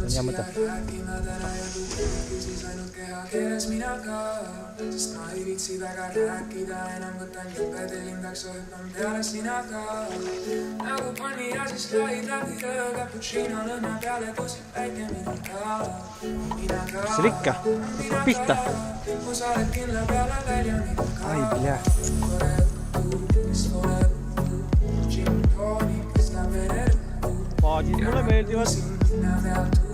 on hea mõte. Keeles mina ka, sest ma ei viitsi väga rääkida enam, võtan juppe tellindaks, õhtan peale sina ka. Nagu pani ja siis laid läbi röö, cappuccino lõhna peale tõsib päike mina ka. Mis seal ikka? Hakkab pihta. Mu sa oled kindla peale välja mina ka. Ai, pljää. Paadid mulle meeldivad.